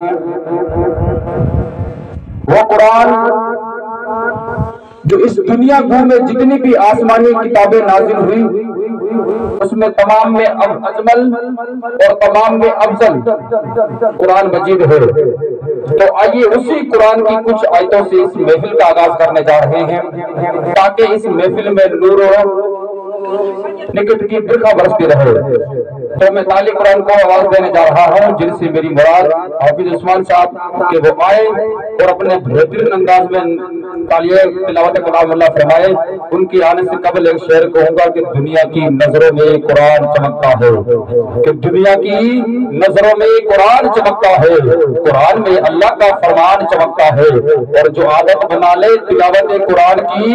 وہ قرآن جو اس دنیا بھر میں جتنی بھی آسمانی کتابیں نازل ہوئی اس میں تمام میں اجمل اور تمام میں افضل قرآن مجید ہے۔ تو آئیے اسی قرآن کی کچھ آیتوں سے اس محفل کا آغاز کرنے جا رہے ہیں تاکہ اس محفل میں نور و نکت کی برکھا برستی رہے۔ تو میں تالی قرآن کو آواز دینے جا رہا ہوں جن سے میری مراد حافظ عثمان صاحب کہ وہ آئے اور اپنے بہترین انداز میں تالیہ تلاوت کلام اللہ فرمائے۔ ان کی آنے سے قبل ایک شعر کہوں گا کہ دنیا کی نظروں میں قرآن چمکتا ہے، کہ دنیا کی نظروں میں قرآن چمکتا ہے، قرآن میں اللہ کا فرمان چمکتا ہے، اور جو عادت بنا لے تلاوت قرآن کی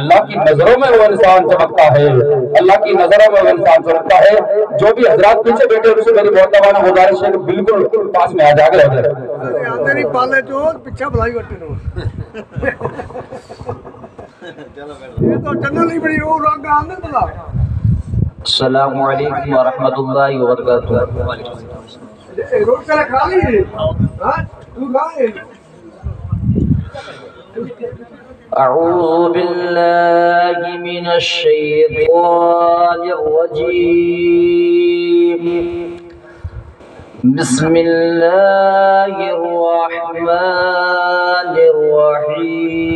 اللہ کی نظروں میں وہ انسان چمکتا ہے، اللہ کی نظروں میں وہ انسان چمکتا ہے۔ جو بھی حضرات پیچھے بیٹھے ان سے میری بہت تمام گزارش ہے کہ بالکل پاس میں آ جا کے السلام علیکم ورحمۃ اللہ وبرکاتہ۔ اعوذ باللہ من الشیطان الرجیم، بسم اللہ الرحمن الرحیم۔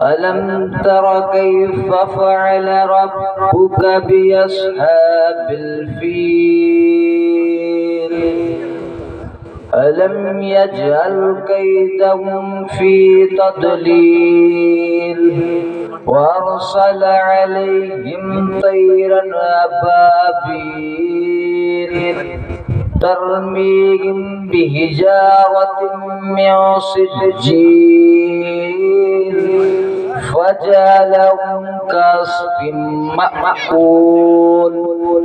ألم تر كيف فعل ربك بأصحاب الفيل ألم يجعل كيدهم في تضليل وأرسل عليهم طيرا أبابيل ترميهم بحجارة من سجيل فجعلهم كعصف مأكول۔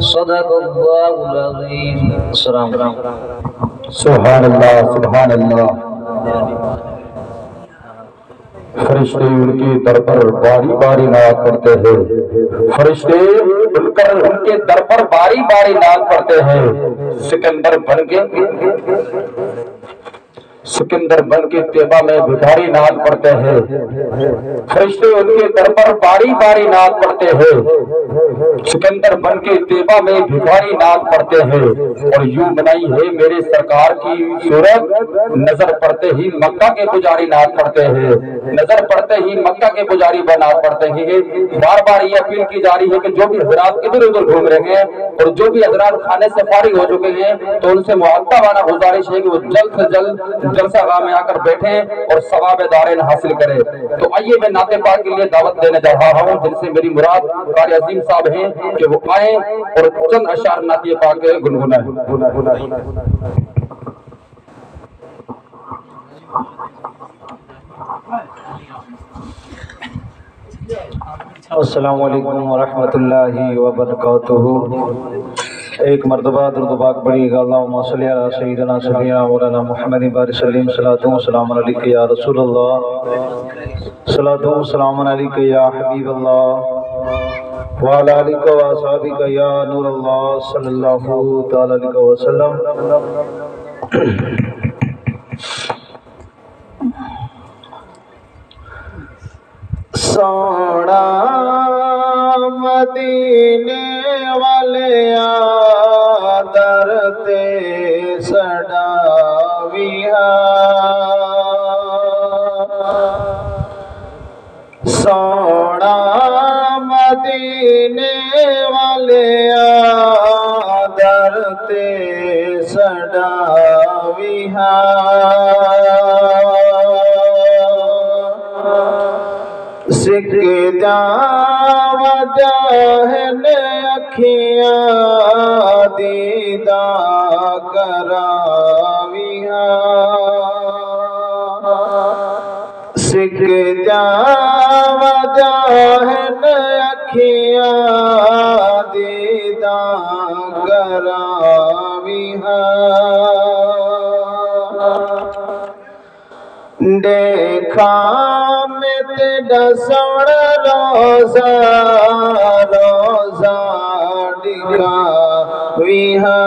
صدق اللہ العظیم۔ السلام علیکم۔ سبحان اللہ سبحان اللہ۔ فرشتے ان کی در پر باری باری نعت پڑھتے ہیں، فرشتے ان کے در پر باری باری نعت پڑھتے ہیں۔ سکندر بن کے طیبہ میں بھکاری نعت پڑھتے ہیں، فرشتے ان کے در پر باری باری نعت پڑھتے ہیں۔ سکندر بن کے طیبہ میں بھکاری نعت پڑھتے ہیں، اور یوں بنائی ہے میرے سرکار کی صورت، نظر پڑتے ہی مکہ کے پجاری نعت پڑھتے ہیں، نظر پڑتے ہی مکہ کے پجاری نعت پڑھتے ہیں۔ بار بار یہ اپیل کی جا رہی ہے کہ جو بھی حضرات ادھر ادھر گھوم رہے ہیں اور جو بھی حضرات کھانے سے فارغ ہو چکے ہیں تو ان سے مؤدبانہ گزارش ہے کہ وہ جلد سے جلد جلسہ گاہ میں آ کر بیٹھیں اور ثواب دارین حاصل کریں۔ تو آئیے میں نعت پاک کے لیے دعوت دینے جا رہا ہوں جن سے میری مراد قاری عظیم صاحب ہیں کہ وہ آئیں اور چند اشعار نعت پاک گنگنائیں۔ السلام علیکم ورحمۃ اللہ وبرکاتہ۔ ایک مرتبہ درود پاک پڑھی گا، اللہم صلی علی سیدنا سیدنا مولانا محمد بارک وسلم، صلاۃ و سلام علیک یا رسول اللہ، صلاۃ و سلام علیک یا حبیب اللہ، وعلی آلک و اصحابک یا نور اللہ، صلی اللہ تعالی علیہ وسلم۔ سونا مدینے والے درتے سڈاویا، سونا مدینے والے درتے سڈاویا، سکھ جا وجہن اکھیاں دیدہ کراویاں، سکھ جا وجہن اکھیاں دیدہ کراویاں، دیکھا میں تیرا سونا روزہ روزہ ڈگا ویہا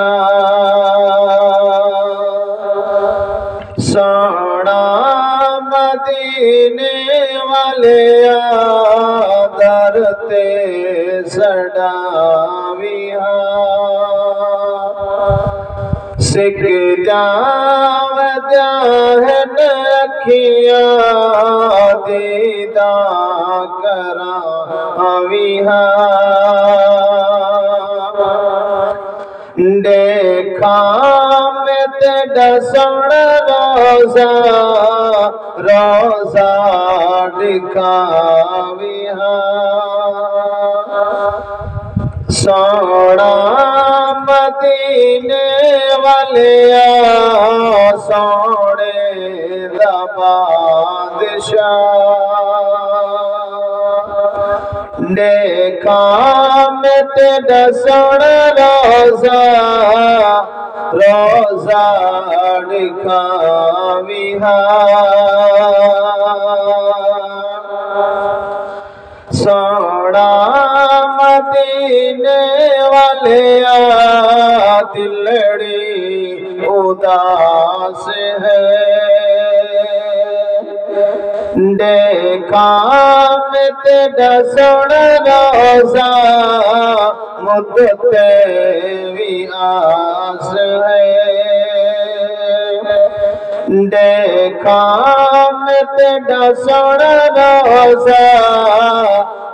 سونا مدینے والے درتے سڑا ویہا سکھ جاو جاہن اکھیاں دیدہ کراں ویہا دیکھاں میں تیڈا سونا روزہ روزہ دکھاں ویہا سونا مدینے والے سونے دا بادشاہ دیکھاں میں تیڈا سونا روزہ روزہ دکھاں ویہا سونا مدینے والے دلڑی اداس ہے دیکھاں میں تیڈا سونا روزہ مدتے بھی آس ہے دیکھاں میں تیڈا سونا روزہ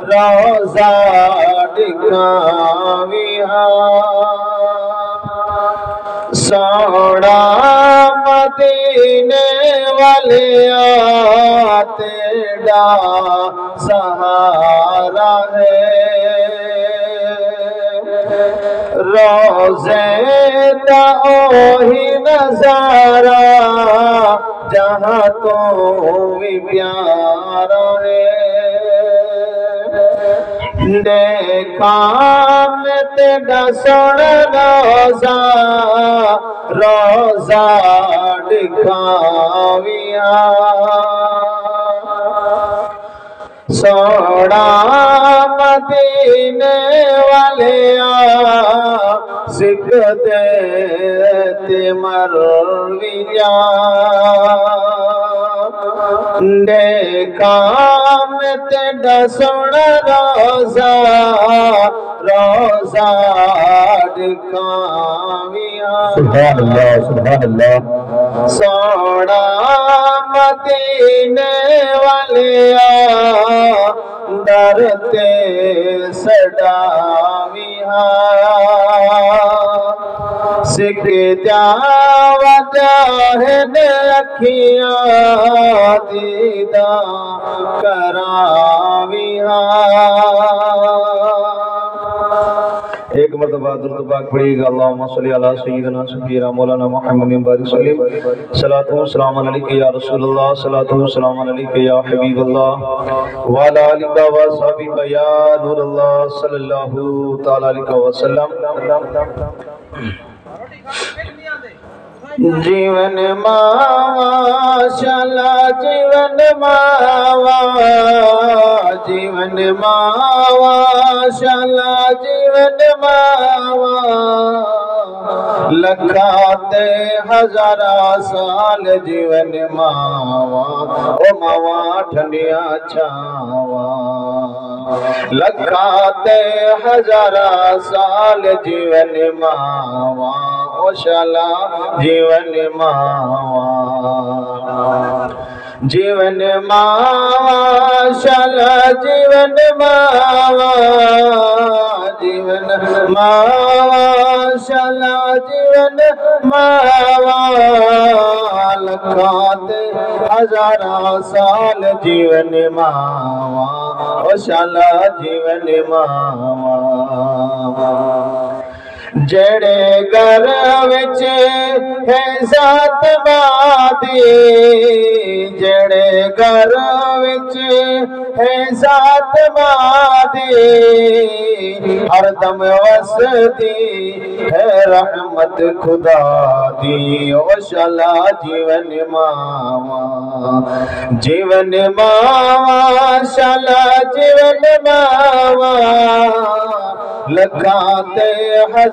روزہ دکھاں ویہا سونا مدینے والے تیڈا سہارا ہے روزے دا اوہی نظارہ جہاں تو بھی پیارا ہے دیکھاں میں تیڈا سونا روزہ روزہ دکھاں ویہا سونا مدینے والے سکھ دے تے مر بھی جان دیکھاں میں تیڈا سونا روزہ روزہ دکھاں ویہا سبحان اللہ سبحان اللہ سونا مدینے والے درتے سڑا ویہا سکھ جاو جاہن اکھیاں دیدہ کراں ویہا ایک مرتبہ درود پاک پڑھیے گا اللہم صلی علی سیدنا سفیرہ مولانا محمد بارک وسلم صلاۃ و سلام علیکہ یا رسول اللہ صلاۃ و سلام علیکہ یا حبیب اللہ وعلی آلہ و صحبہ یا نور اللہ صلی اللہ تعالی علیہ وسلم جیون ماوا شالا جیون ماوا جیون ماوا شالا جیون ماوا لکھاتے ہزارہ سال جیون ماوا او ماوا ٹھنڈیا چھاوا لکھاتے ہزارہ سال جیون ماوا او شالا جیون ماوا جیون ماوا شالا جیون ماوا جیون ماوا شالا جیون ماوا لکھاتے ہزارہ سال جیون ماوا او شالا جیون ماوا جڑے گھر وچ ہے ذات بادی جڑے گھر وچ ہے ذات بادی ہر دم وسدی ہے رحمت خدا دی او شالا جیون ماوا جیون ماوا شالا جیون ماوا لکھاتے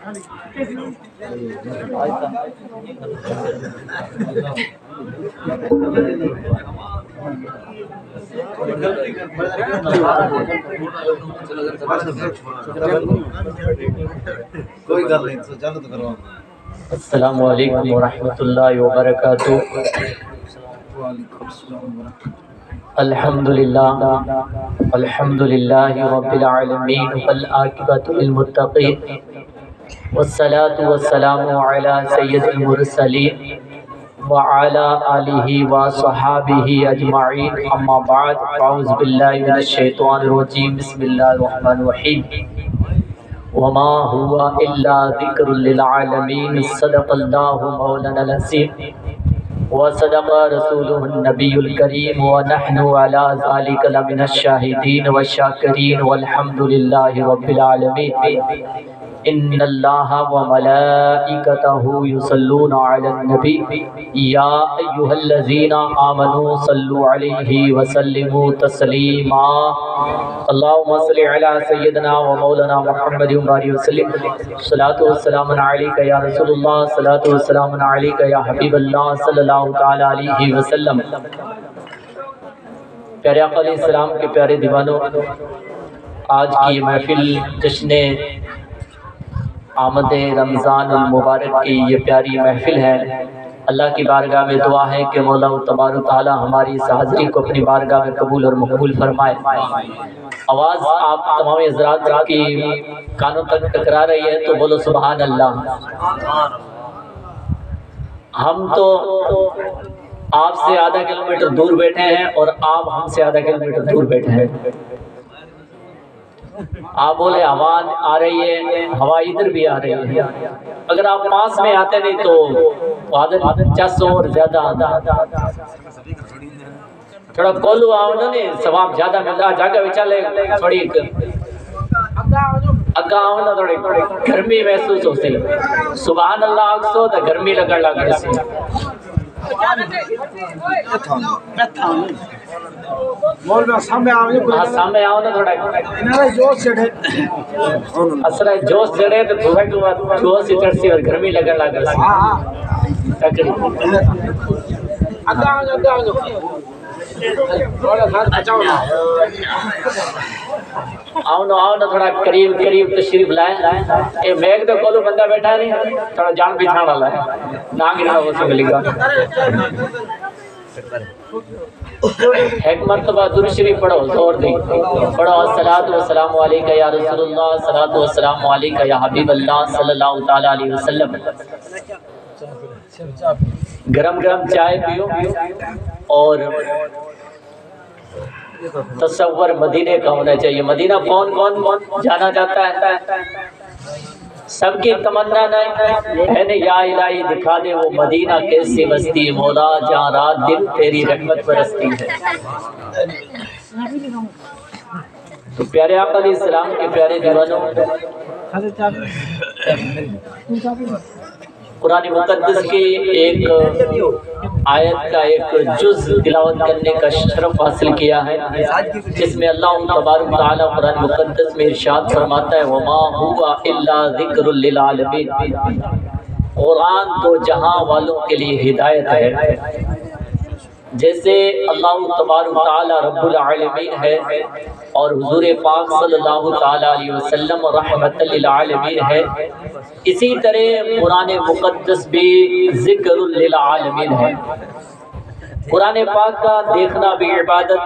کوئی گل نہیں تو چلو تو کرو السلام علیکم ورحمۃ اللہ وبرکاتہ الحمد للہ رب العالمین والعاقبۃ للمتقین والصلاة والسلام علی سید المرسلین وعلى آلہ وصحابہ اجمعین اما بعد اعوذ باللہ من الشیطان الرجیم بسم اللہ الرحمن الرحیم وما هو الا ذکر للعالمین صدق اللہ مولانا العظیم وصدق رسوله النبی الکریم ونحن على ذلك لمن الشاہدین والشاکرین والحمد للہ رب العالمین ان اللہ وملائکتہ یصلون علی النبی یا ایہا الذین آمنوا صلوا علیہ وسلموا تسلیما اللہم صلی علی سیدنا ومولانا محمد وبارک وسلم صلاۃ والسلام علیک یا رسول اللہ صلاۃ والسلام علیک یا حبیب اللہ صلی اللہ تعالی علیہ وسلم۔ پیارے آقا علیہ السلام کے پیارے دیوانوں، آج کی یہ محفل جشن آمد رمضان المبارک کی یہ پیاری محفل ہے۔ اللہ کی بارگاہ میں دعا ہے کہ مولا تبارک و تعالی ہماری اس حاضری کو اپنی بارگاہ میں قبول اور مقبول فرمائے۔ آواز آپ تمام حضرات کی کانوں تک ٹکرا رہی ہے تو بولو سبحان اللہ۔ ہم تو آپ سے آدھا کلومیٹر دور بیٹھے ہیں اور آپ ہم سے آدھا کلومیٹر دور بیٹھے ہیں۔ آپ بولے ہوا آ رہی ہے، ہوا ادھر بھی آ رہی ہے۔ اگر آپ پاس میں آتے نہیں تو عادت 500 اور زیادہ آتا۔ تھوڑا کولو آؤ نا نہیں ثواب زیادہ ملتا جاگہ بچالے تھوڑی اگا آؤ نا تھوڑی گرمی محسوس ہوتی۔ سبحان اللہ اکسو تو گرمی لگن لگ رہی سی۔ سامنے آؤ نا تھوڑا اصل ہے جوش چڑھے تو تھوڑا جوش ہی چڑھتی اور گرمی لگن لگ رہی سی۔ آؤ نا تھوڑا قریب تشریف لائیں۔ یہ میگ تو کولو بندہ بیٹھا نہیں، تھوڑا جان پچھاڑ والا ہے، نہ گرنا ہو سکے لگا۔ ایک مرتبہ درود شریف پڑھو، زور دیں پڑھو، الصلاۃ والسلام علیک یا رسول اللہ، الصلاۃ والسلام علیک یا حبیب اللہ صلی اللہ تعالی علیہ وسلم۔ گرم چائے پیو اور تصور مدینے کا ہونا چاہیے۔ مدینہ کون جانا چاہتا ہے؟ سب کی تمنا ہے نا یا الہی دکھا دے وہ مدینہ کیسی بستی، مولا جہاں رات دن تیری رحمت برستی ہے۔ تو پیارے آقا علیہ السلام کے پیارے دیوانوں، قرآن مقدس کی ایک آیت کا ایک جز تلاوت کرنے کا شرف حاصل کیا ہے، جس میں اللہ تبارک و تعالی قرآن مقدس میں ارشاد فرماتا ہے وَمَا هُوَ إِلَّا ذِكْرٌ لِلْعَالَمِينَ۔ قرآن تو جہاں والوں کے لیے ہدایت ہے۔ جیسے اللہ تبارک و تعالی رب العالمین ہے اور حضور پاک صلی اللہ تعالی علیہ وسلم رحمت للعالمین ہے، اسی طرح قرآن مقدس بھی ذکر للعالمین ہے۔ قرآن پاک کا دیکھنا بھی عبادت،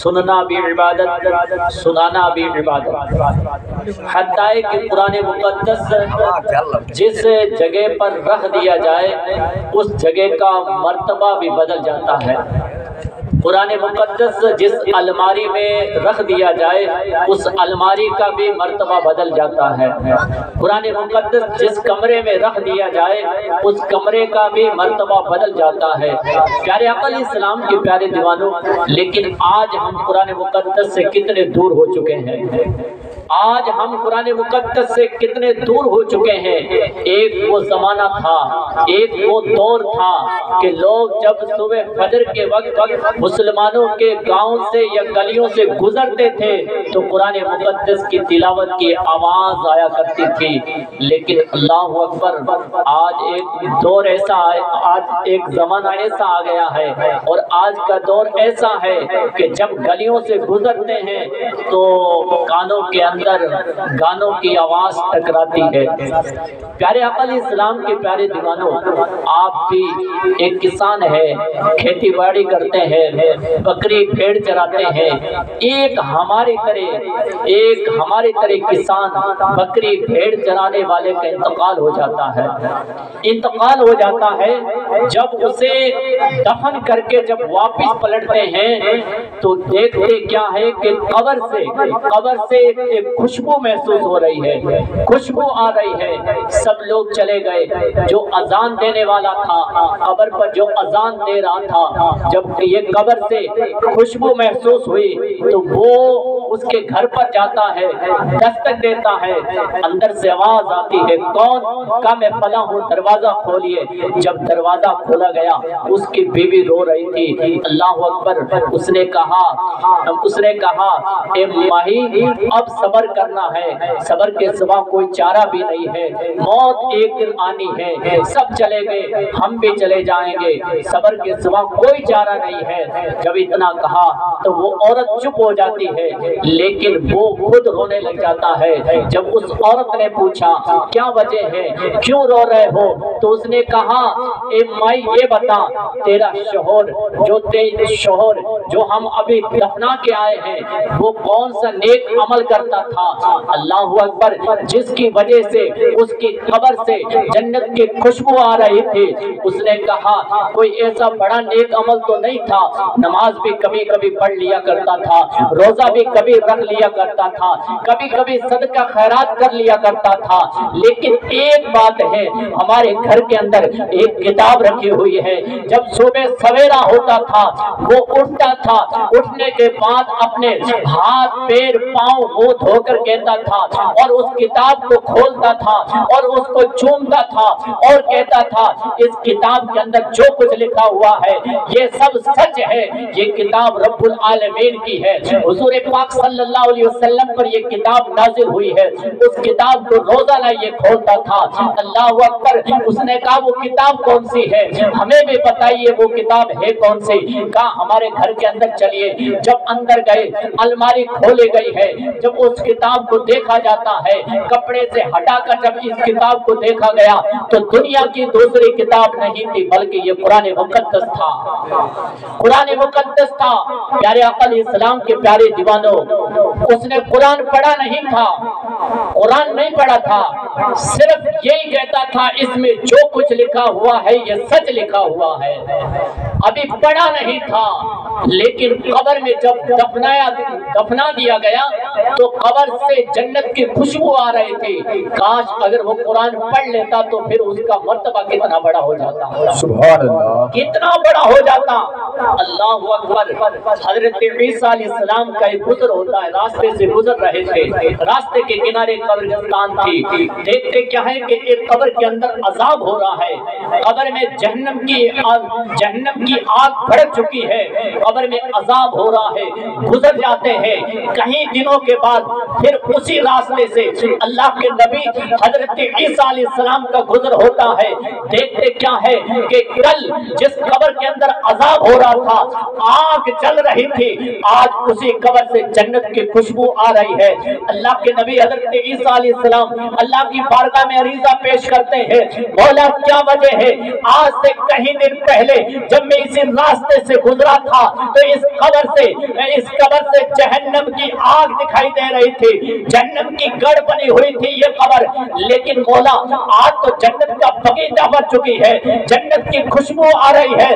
سننا بھی عبادت، سنانا بھی عبادت۔ حتیٰ کہ قرآن مقدس جس جگہ پر رکھ دیا جائے اس جگہ کا مرتبہ بھی بدل جاتا ہے۔ قرآن مقدس جس الماری میں رکھ دیا جائے اس الماری کا بھی مرتبہ بدل جاتا ہے۔ قرآن مقدس جس کمرے میں رکھ دیا جائے اس کمرے کا بھی مرتبہ بدل جاتا ہے۔ پیارے آقا علیہ السلام کے پیارے دیوانوں، لیکن آج ہم قرآن مقدس سے کتنے دور ہو چکے ہیں۔ آج ہم قرآن مقدس سے کتنے دور ہو چکے ہیں۔ ایک وہ زمانہ تھا، ایک وہ دور تھا کہ لوگ جب صبح فجر کے وقت مسلمانوں کے گاؤں سے یا گلیوں سے گزرتے تھے تو قرآن مقدس کی تلاوت کی آواز آیا کرتی تھی۔ لیکن اللہ اکبر، آج ایک دور ایسا ہے، آج ایک زمانہ ایسا آ گیا ہے اور آج کا دور ایسا ہے کہ جب گلیوں سے گزرتے ہیں تو کانوں کے اندر گانوں کی آواز ٹکراتی ہے۔ پیارے آقا علیہ السلام کے پیارے دیوانوں، آپ بھی ایک کسان ہے، کھیتی باڑی کرتے ہیں، بکری بھیڑ چراتے ہیں۔ ایک ہماری طرح کسان بکری بھیڑ چرانے والے کا انتقال ہو جاتا ہے۔ انتقال ہو جاتا ہے، جب اسے دفن کر کے جب واپس پلٹتے ہیں تو دیکھتے کیا ہے کہ قبر سے ایک خوشبو محسوس ہو رہی ہے، خوشبو آ رہی ہے۔ سب لوگ چلے گئے، جو اذان دینے والا تھا قبر پر، جو اذان دے رہا تھا، جب یہ قبر سے خوشبو محسوس ہوئی تو وہ اس کے گھر پر جاتا ہے، دستک دیتا ہے، اندر سے آواز آتی ہے، کون؟ کا میں فلاں ہوں، دروازہ کھولیے۔ جب دروازہ کھولا گیا اس کی بیوی رو رہی تھی۔ اللہ اکبر، اس نے کہا اے ماہی، اب صبر کرنا ہے، صبر کے سوا کوئی چارہ بھی نہیں ہے، موت ایک دن آنی ہے، سب چلے گئے، ہم بھی چلے جائیں گے، صبر کے سوا کوئی چارہ نہیں ہے۔ جب اتنا کہا تو وہ عورت چپ ہو جاتی ہے، لیکن وہ خود رونے لگ جاتا ہے۔ جب اس عورت نے پوچھا کیا وجہ ہے، کیوں رو رہے ہو، تو اس نے کہا اے مائی یہ بتا، تیرا شوہر جو ہم ابھی دفنا کے آئے ہیں وہ کون سا نیک عمل کرتا تھا؟ اللہ اکبر، جس کی وجہ سے اس کی قبر سے جنت کی خوشبو آ رہی تھی۔ اس نے کہا کوئی ایسا بڑا نیک عمل تو نہیں تھا، نماز بھی کبھی کبھی پڑھ لیا کرتا تھا، روزہ بھی کبھی رکھ لیا کرتا تھا، کبھی کبھی صدقہ خیرات کر لیا کرتا تھا، لیکن ایک بات ہے، ہمارے گھر کے اندر ایک کتاب رکھی ہوئی ہے۔ جب صبح سویرا ہوتا تھا وہ اٹھتا تھا، اٹھنے کے بعد اپنے ہاتھ پیر پاؤں منہ دھو کر کہتا تھا اور اس کتاب کو کھولتا تھا اور اس کو چومتا تھا اور کہتا تھا اس کتاب کے اندر جو کچھ لکھا ہوا ہے یہ سب سچ ہے، یہ کتاب رب العالمین کی ہے، حضور پاک صلی اللہ علیہ وسلم پر یہ کتاب نازل ہوئی ہے۔ اس کتاب کو روزانہ یہ کھولتا تھا۔ اللہ اکبر، اس نے کہا وہ کتاب کون سی ہے، ہمیں بھی بتائیے وہ کتاب ہے کون سی؟ کہا ہمارے گھر کے اندر چلیے۔ جب اندر گئے، الماری کھولے گئی ہے، جب اس کتاب کو دیکھا جاتا ہے، کپڑے سے ہٹا کر جب اس کتاب کو دیکھا گیا تو دنیا کی دوسری کتاب نہیں تھی بلکہ یہ قرآن مقدس تھا، قرآن مقدس تھا۔ پیارے آقا علیہ السلام کے پیارے دیوانوں، اس نے قرآن پڑھا نہیں تھا، قرآن نہیں پڑھا تھا، صرف یہی کہتا تھا اس میں جو کچھ لکھا ہوا ہے یہ سچ لکھا ہوا ہے، ابھی پڑھا نہیں تھا۔ لیکن قبر میں جب دفنا دیا گیا تو قبر سے جنت کی خوشبو آ رہی تھی۔ کاش اگر وہ قرآن پڑھ لیتا تو پھر اس کا مرتبہ کتنا بڑا ہو جاتا، سبحان اللہ، کتنا بڑا ہو جاتا۔ اللہ اکبر، حضرت عیسیٰ علیہ السلام کا ایک گزر ہوتا ہے، راستے سے گزر رہے تھے، راستے کے کنارے قبرستان تھی، دیکھتے کیا ہے کہ ایک قبر کے اندر عذاب ہو رہا ہے، قبر میں جہنم کی آگ بھڑک چکی ہے، قبر میں عذاب ہو رہا ہے، گزر جاتے ہیں۔ کہیں دنوں کے بعد پھر اسی راستے سے اللہ کے نبی حضرت عیسیٰ علیہ السلام کا گزر ہوتا ہے، دیکھتے کیا ہے کہ کل جس قبر کے اندر عذاب ہو رہا تھا، آگ جل رہی تھی، آج اسی قبر سے جنت کی خوشبو آ رہی ہے۔ اللہ کے نبی حضرت عیسیٰ علیہ السلام اللہ کی بارگاہ میں عریضہ پیش کرتے ہیں، مولا کیا وجہ ہے، آج سے کہیں دن پہلے جب میں اسی راستے سے گزرا تھا تو اس قبر سے جہنم کی آگ دکھائی دے رہی تھی، جہنم کی گڑ بنی ہوئی تھی یہ قبر، لیکن مولا آج تو جنت کا باغیچہ بن چکی ہے، جنت کی خوشبو آ رہی ہے۔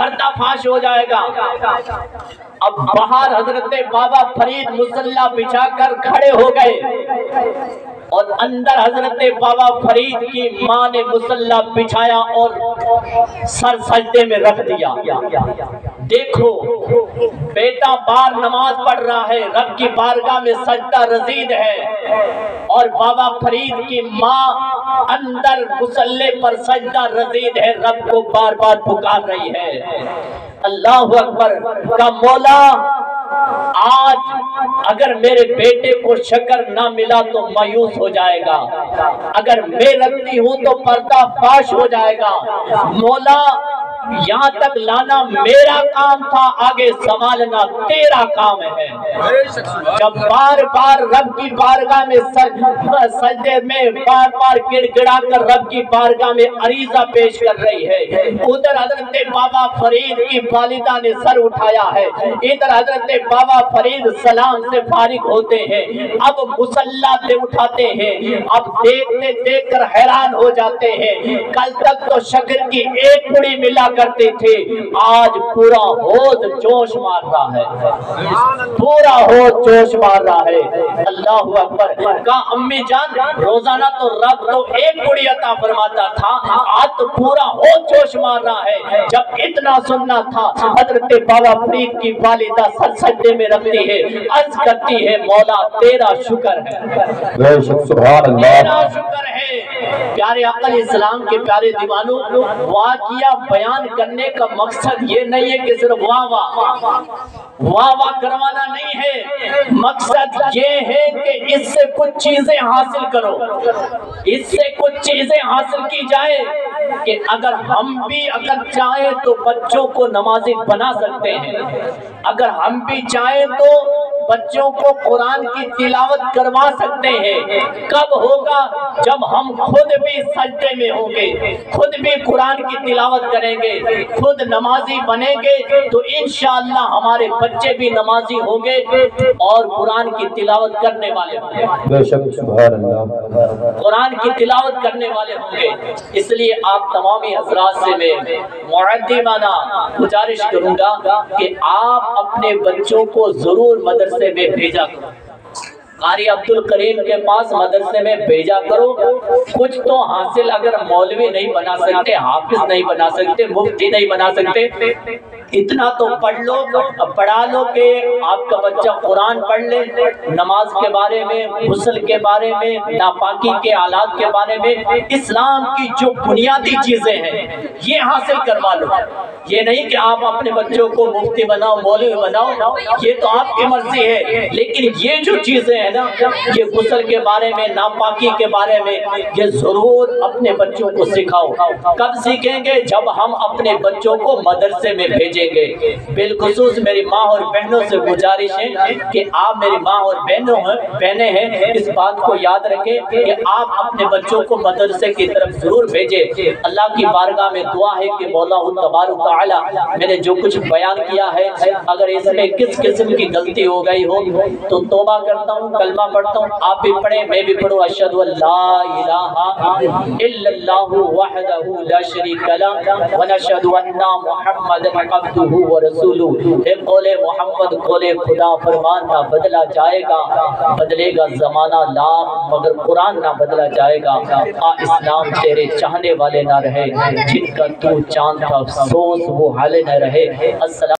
پردہ فاش ہو جائے گا۔ اب باہر حضرت بابا فرید مصلی بچھا کر کھڑے ہو گئے اور اندر حضرت بابا فرید کی ماں نے مصلی بچھایا اور سر سجدے میں رکھ دیا۔ دیکھو بیٹا بار نماز پڑھ رہا ہے، رب کی بارگاہ میں سجدہ رزید ہے، اور بابا فرید کی ماں اندر مصلی پر سجدہ رزید ہے، رب کو بار بار پکار رہی ہے۔ اللہ اکبر کا مولا، آج اگر میرے بیٹے کو شکر نہ ملا تو مایوس ہو جائے گا، اگر میں رکھتی ہوں تو پردہ فاش ہو جائے گا۔ مولا یہاں تک لانا میرا کام تھا، آگے سنبھالنا تیرا کام ہے۔ جب بار بار رب کی بارگاہ میں سجدے میں بار بار گڑ گڑا کر رب کی بارگاہ میں عریضہ پیش کر رہی ہے، ادھر حضرت بابا فرید کی والدہ نے سر اٹھایا ہے، ادھر حضرت بابا فرید سلام سے فارغ ہوتے ہیں، اب مصلی سے اٹھاتے ہیں، اب دیکھتے دیکھ کر حیران ہو جاتے ہیں۔ کل تک تو شکر کی ایک پڑی ملا کرتے تھے، آج پورا حوض جوش مار رہا ہے، پورا حوض جوش مار رہا ہے۔ اللہ اکبر۔ کہا امی جان روزانہ تو رب تو ایک پڑی عطا فرماتا تھا، آج تو پورا حوض جوش مار رہا ہے۔ جب اتنا سننا تھا، حضرت بابا فرید کی والدہ سر سجدے میں رکھتی ہے، عرض کرتی ہے مولا تیرا شکر ہے، سبحان اللہ، تیرا شکر ہے۔ پیارے آقا اسلام کے پیارے دیوانوں، واقعہ بیان کرنے کا مقصد یہ نہیں ہے کہ صرف واہ واہ کروانا نہیں ہے، مقصد یہ ہے کہ اس سے کچھ چیزیں حاصل کرو، اس سے کچھ چیزیں حاصل کی جائے کہ اگر ہم بھی اگر چاہیں تو بچوں کو نمازی بنا سکتے ہیں، اگر ہم بھی چاہیں تو بچوں کو قرآن کی تلاوت کروا سکتے ہیں۔ کب ہوگا؟ جب ہم خود بھی سجدے میں ہوں گے، خود بھی قرآن کی تلاوت کریں گے، خود نمازی بنیں گے تو انشاءاللہ ہمارے بچے بھی نمازی ہوں گے اور قرآن کی تلاوت کرنے والے ہوں گے، بے شک سبحان اللہ، قرآن کی تلاوت کرنے والے ہوں گے۔ اس لیے آپ تمامی حضرات سے میں معدبانہ گزارش کروں گا کہ آپ اپنے بچوں کو ضرور مدرسے میں بھیجا کرو، قاری عبد الکریم کے پاس مدرسے میں بھیجا کرو۔ کچھ تو حاصل، اگر مولوی نہیں بنا سکتے، حافظ نہیں بنا سکتے، مفتی نہیں بنا سکتے، اتنا تو پڑھ لو، پڑھا لو کہ آپ کا بچہ قرآن پڑھ لے، نماز کے بارے میں، غسل کے بارے میں، ناپاکی کے حالات کے بارے میں، اسلام کی جو بنیادی چیزیں ہیں یہ حاصل کروا لو۔ یہ نہیں کہ آپ اپنے بچوں کو مفتی بناؤ، مولوی بناؤ، یہ تو آپ کی مرضی ہے، لیکن یہ جو چیزیں ہیں نا، یہ غسل کے بارے میں، ناپاکی کے بارے میں، یہ ضرور اپنے بچوں کو سکھاؤ۔ کب سیکھیں گے؟ جب ہم اپنے بچوں کو مدرسے میں بھیجیں گے۔ بالخصوص میری ماں اور بہنوں سے گزارش ہے کہ آپ میری ماں اور بہنیں ہیں، اس بات کو یاد رکھیں کہ آپ اپنے بچوں کو مدرسے کی طرف ضرور بھیجیں۔ اللہ کی بارگاہ میں دعا ہے کہ مولا تبارک و تعالی میں نے جو کچھ بیان کیا ہے، اگر اس میں کس قسم کی غلطی ہو گئی ہو تو توبہ کرتا ہوں، کلمہ پڑھتا ہوں، آپ بھی پڑھیں، میں بھی پڑھوں۔ اشہد ان لا الہ الا اللہ وحدہ لا شریک لہ ونشہد ان محمدا عبدہ ورسولہ۔ اے قول محمد، قول خدا فرمان نہ بدلا جائے گا، بدلے گا زمانہ لاکھ مگر قرآن نہ بدلا جائے گا۔ اسلام تیرے چاہنے والے نہ رہے، جن کا تو چاند تھا افسوس وہ حال نہ رہے۔ السلام